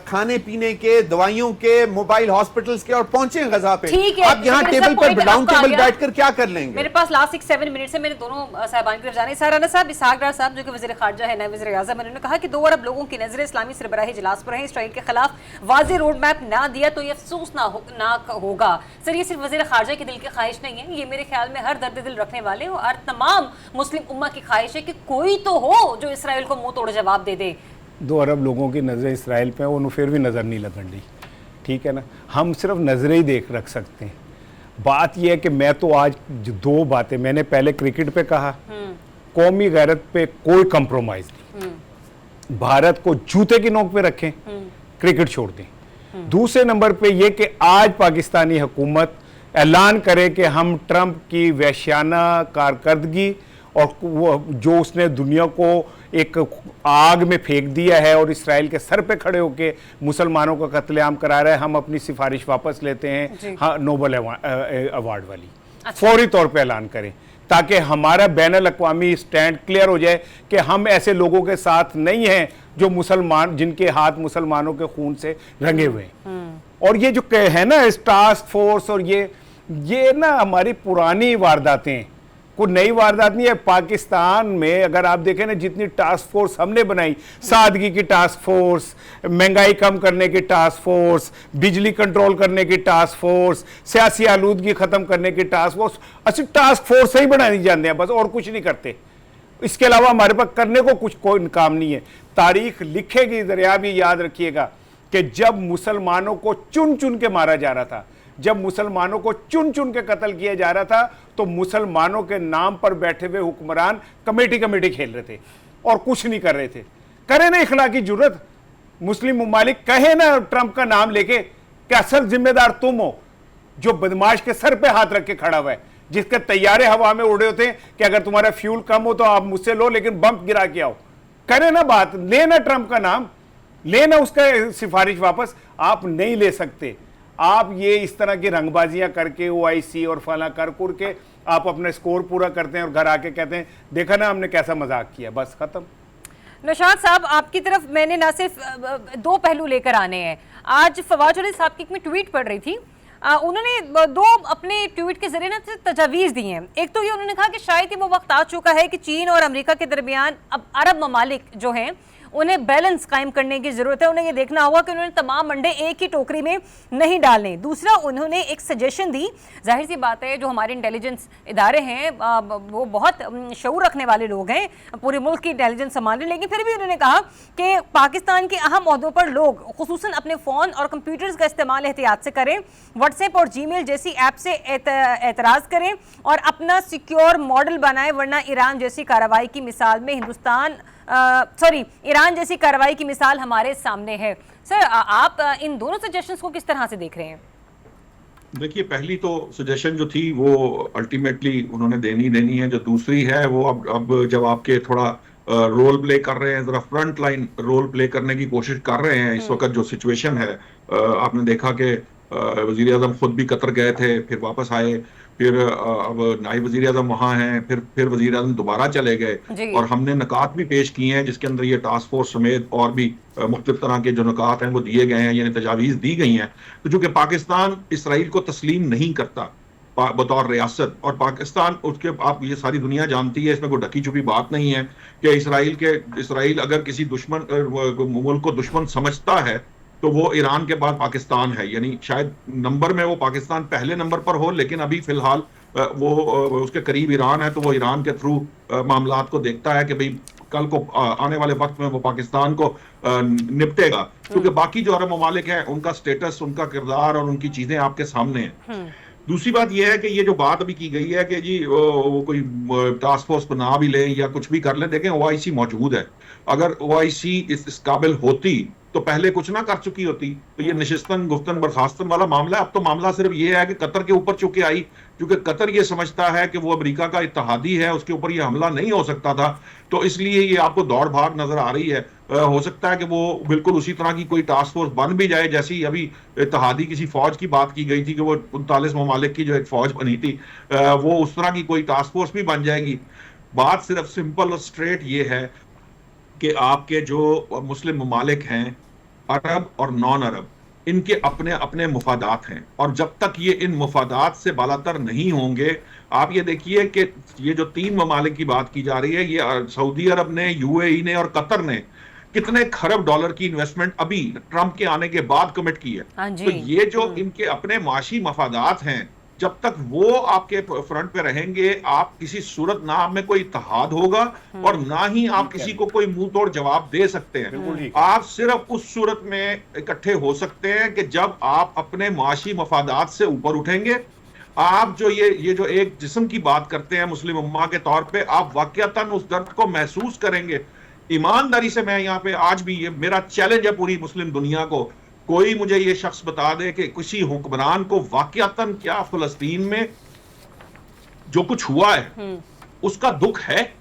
खाने पीने के, दवाइयों के, मोबाइल हॉस्पिटल्स के, और पहुंचे गजा पे। आप यहाँ टेबल पर राउंड टेबल बैठकर क्या कर लेंगे? मेरे पास लास्ट 6-7 मिनट से मेरे दोनों साहिबान की तरफ जाने। साराना साहब, इसहाक डार साहब जो कि वज़ीर ख़ारजा है, नए वज़ीर आज़म, उन्होंने कहा कि 2 अरब लोगों की नजरें इस्लामी सरबराही इजलास पर हैं। इसराइल के खिलाफ वाज़ेह रोड मैप ना दिया तो ये अफसोसनाक होगा। सर, ये सिर्फ वज़ीर ख़ारजा के दिल की ख्वाहिश नहीं है, ये मेरे ख्याल में हर दर्द दिल रखने वाले और तमाम मुस्लिम उम्मा की ख्वाहिश है कि कोई तो हो जो इसराइल को मुंह तोड़ जवाब दे दे। 2 अरब लोगों की नज़रें इसराइल पे हैं, उन्हें फिर भी नज़र नहीं लगन दी, ठीक है ना। हम सिर्फ नज़रें ही रख सकते हैं। बात यह है कि मैं तो आज 2 बातें मैंने पहले क्रिकेट पे कहा, कौमी गैरत पे कोई कंप्रोमाइज़ नहीं, भारत को जूते की नोक पे रखें, क्रिकेट छोड़ दें। दूसरे नंबर पे ये कि आज पाकिस्तानी हुकूमत ऐलान करे कि हम ट्रंप की वैश्याना कारकर्दगी और वो जो उसने दुनिया को एक आग में फेंक दिया है और इसराइल के सर पे खड़े होकर मुसलमानों का कत्लेआम करा रहा है, हम अपनी सिफारिश वापस लेते हैं, हाँ, नोबल अवार्ड वाली। अच्छा। फौरी तौर पे ऐलान करें ताकि हमारा बैनुल अक़वामी स्टैंड क्लियर हो जाए कि हम ऐसे लोगों के साथ नहीं हैं जो मुसलमान, जिनके हाथ मुसलमानों के खून से रंगे हुए हैं। और ये जो है ना इस टास्क फोर्स और ये ना हमारी पुरानी वारदातें, कोई नई वारदात नहीं है। पाकिस्तान में अगर आप देखें ना, जितनी टास्क फोर्स हमने बनाई, सादगी की टास्क फोर्स, महंगाई कम करने की टास्क फोर्स, बिजली कंट्रोल करने की टास्क फोर्स, सियासी आलूदगी खत्म करने की टास्क फोर्स, असली टास्क फोर्स ही बनानी जानते हैं बस, और कुछ नहीं करते। इसके अलावा हमारे पास करने को कोई काम नहीं है। तारीख लिखेगी, जरा भी याद रखिएगा कि जब मुसलमानों को चुन चुन के मारा जा रहा था, जब मुसलमानों को चुन चुन के कत्ल किया जा रहा था, तो मुसलमानों के नाम पर बैठे हुए हुक्मरान कमेटी खेल रहे थे और कुछ नहीं कर रहे थे। करे ना इखलाकी जुर्रत, मुस्लिम ममालिक कहे ना ट्रंप का नाम लेके कि असल जिम्मेदार तुम हो जो बदमाश के सर पे हाथ रख के खड़ा हुआ है, जिसके तैयारे हवा में उड़े होते हैं कि अगर तुम्हारा फ्यूल कम हो तो आप मुझसे लो, लेकिन बम गिरा के आओ। करे ना बात, लेना ट्रंप का नाम, लेना उसका सिफारिश वापस। आप नहीं ले सकते। आप ये इस तरह की रंगबाजियां करके OIC और फला कर के आप अपना स्कोर पूरा करते हैं और घर आके कहते हैं देखा ना हमने कैसा मजाक किया, बस खत्म। नौशाद साहब, आपकी तरफ मैंने ना सिर्फ 2 पहलू लेकर आने हैं। आज फवाद चौधरी साहब की मैं ट्वीट पढ़ रही थी, उन्होंने 2 अपने ट्वीट के जरिए ना तजावीज़ दी हैं। एक तो ये उन्होंने कहा कि शायद ही वो वक्त आ चुका है कि चीन और अमेरिका के दरमियान अब अरब ममालिक जो हैं उन्हें बैलेंस कायम करने की जरूरत है। उन्हें ये देखना होगा कि उन्होंने तमाम अंडे एक ही टोकरी में नहीं डालने। दूसरा, उन्होंने एक सजेशन दी, जाहिर सी बात है जो हमारे इंटेलिजेंस इदारे हैं वो बहुत शऊर रखने वाले लोग हैं, पूरे मुल्क की इंटेलिजेंस संभाल रहे, लेकिन फिर भी उन्होंने कहा कि पाकिस्तान के अहम ओहदों पर लोग खुसूसन अपने फ़ोन और कंप्यूटर्स का इस्तेमाल एहतियात से करें, व्हाट्सएप और जीमेल जैसी ऐप से एतराज़ करें और अपना सिक्योर मॉडल बनाएं, वरना ईरान जैसी कार्रवाई की मिसाल में ईरान जैसी कार्रवाई की मिसाल हमारे सामने है। सर, आप इन दोनों सजेशंस को किस तरह से देख रहे हैं? देखिए, पहली तो सजेशन जो थी वो अल्टीमेटली उन्होंने देनी है। जो दूसरी है वो अब जब आपके थोड़ा रोल प्ले कर रहे हैं, जरा फ्रंट लाइन रोल प्ले करने की कोशिश कर रहे हैं इस वक्त जो सिचुएशन है, आपने देखा कि वजीर आजम खुद भी कतर गए थे, फिर वापस आए, फिर अब नायब वजीर आजम वहाँ हैं, फिर वजीर आजम दोबारा चले गए, और हमने नकात भी पेश किए हैं जिसके अंदर ये टास्क फोर्स समेत और भी मुख्तलिफ तरह के जो नकात हैं वो दिए गए हैं, यानी तजावीज़ दी गई हैं। तो चूंकि पाकिस्तान इसराइल को तस्लीम नहीं करता बतौर रियासत, और पाकिस्तान उसके, आप ये सारी दुनिया जानती है, इसमें कोई ढकी छुपी बात नहीं है कि इसराइल अगर किसी दुश्मन मुल्क को दुश्मन समझता है तो वो ईरान के बाद पाकिस्तान है, यानी शायद नंबर में वो पाकिस्तान पहले नंबर पर हो, लेकिन अभी फिलहाल वो उसके करीब ईरान है, तो वो ईरान के थ्रू मामलात को देखता है कि भाई कल को आने वाले वक्त में वो पाकिस्तान को निपटेगा, क्योंकि बाकी जो अरब ममालिक हैं उनका स्टेटस, उनका किरदार और उनकी चीजें आपके सामने हैं। दूसरी बात यह है कि ये जो बात अभी की गई है कि जी वो कोई टास्क फोर्स बना भी ले या कुछ भी कर ले, देखें OIC मौजूद है, अगर OIC इस काबिल होती तो पहले कुछ ना कर चुकी होती। तो ये नशिस्तन गुफ्तन बर्खास्तन वाला मामला है। अब तो मामला सिर्फ ये है कि कतर के ऊपर चुके आई, क्योंकि कतर ये समझता है कि वो अमेरिका का इत्तेहादी है, उसके ऊपर ये हमला नहीं हो सकता था, तो इसलिए ये आपको दौड़ भाग नजर आ रही है। हो सकता है कि वो बिल्कुल उसी तरह की कोई टास्क फोर्स बन भी जाए, जैसी अभी इत्तेहादी किसी फौज की बात की गई थी कि वो 39 ममालिक की जो एक फौज बनी थी, वो उस तरह की कोई टास्क फोर्स भी बन जाएगी। बात सिर्फ सिंपल और स्ट्रेट ये है कि आपके जो मुस्लिम ममालिक हैं, अरब और नॉन अरब, इनके अपने अपने मुफादात हैं, और जब तक ये इन मुफादात से बालातर नहीं होंगे, आप ये देखिए कि ये जो 3 ममालिक की बात की जा रही है, ये सऊदी अरब ने, UAE ने और कतर ने कितने खरब डॉलर की इन्वेस्टमेंट अभी ट्रंप के आने के बाद कमिट की है। तो ये जो इनके अपने माशी मफादात हैं, जब तक वो आपके फ्रंट पे रहेंगे, आप किसी सूरत ना आप में कोई इत्तेहाद होगा और ना ही आप किसी को कोई मुंह तोड़ जवाब दे सकते हैं। आप सिर्फ उस सूरत में इकट्ठे हो सकते हैं कि जब आप अपने माशी मफादात से ऊपर उठेंगे। आप जो ये जो एक जिस्म की बात करते हैं मुस्लिम उम्मा के तौर पे, आप वाकयातन उस दर्द को महसूस करेंगे। ईमानदारी से मैं यहाँ पे आज भी, ये मेरा चैलेंज है पूरी मुस्लिम दुनिया को, कोई मुझे ये शख्स बता दे कि किसी हुक्मरान को वाकयातन क्या फिलिस्तीन में जो कुछ हुआ है उसका दुख है,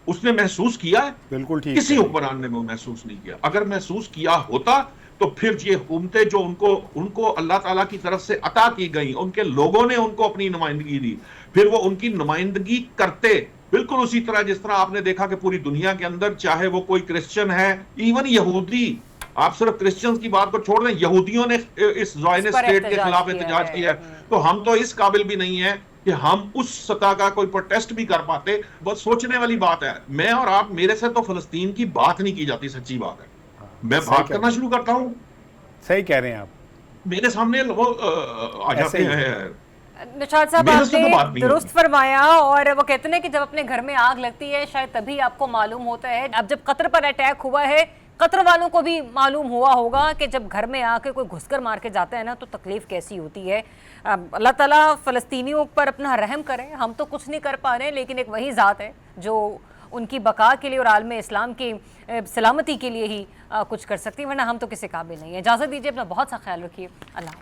उसने महसूस किया है? बिल्कुल ठीक। किसी हुक्मरान ने वो महसूस नहीं किया। अगर महसूस किया होता तो फिर ये हुकूमतें जो उनको अल्लाह ताला की तरफ से अता की गई, उनके लोगों ने उनको अपनी नुमाइंदगी दी, फिर वो उनकी नुमाइंदगी करते, बिल्कुल उसी तरह जिस तरह आपने देखा कि पूरी दुनिया के अंदर, चाहे वो कोई क्रिश्चियन है, इवन यहूदी, आप सिर्फ क्रिश्चियंस की बात को छोड़ दें, यहूदियों ने इस ज़ायनिस्ट स्टेट के खिलाफ एहतजाज किया है। तो हम तो इस काबिल भी नहीं है कि हम उस सतह का कोई प्रोटेस्ट भी कर पाते। बहुत सोचने वाली बात है। मैं और आप, मेरे से तो फलस्तीन की बात नहीं की जाती, सच्ची बात है। मैं बात करना शुरू करता हूँ, सही कह रहे हैं आप, मेरे सामने लोग आ जाते हैं। निशात साहब, आपने दुरुस्त फरमाया, और वो कहते हैं कि जब अपने घर में आग लगती है शायद तभी आपको मालूम होता है। अब जब कतर पर अटैक हुआ है, कतर वालों को भी मालूम हुआ होगा कि जब घर में आके कोई घुसकर मार के जाता है ना, तो तकलीफ कैसी होती है। अल्लाह ताला फ़लस्तीनियों पर अपना रहम करे। हम तो कुछ नहीं कर पा रहे हैं, लेकिन एक वही ज़ात है जो उनकी बका के लिए और आलम इस्लाम की सलामती के लिए ही कुछ कर सकती है, वरना हम तो किसी काबिल नहीं है। इजाज़त दीजिए, अपना बहुत सा ख्याल रखिए। अल्लाह।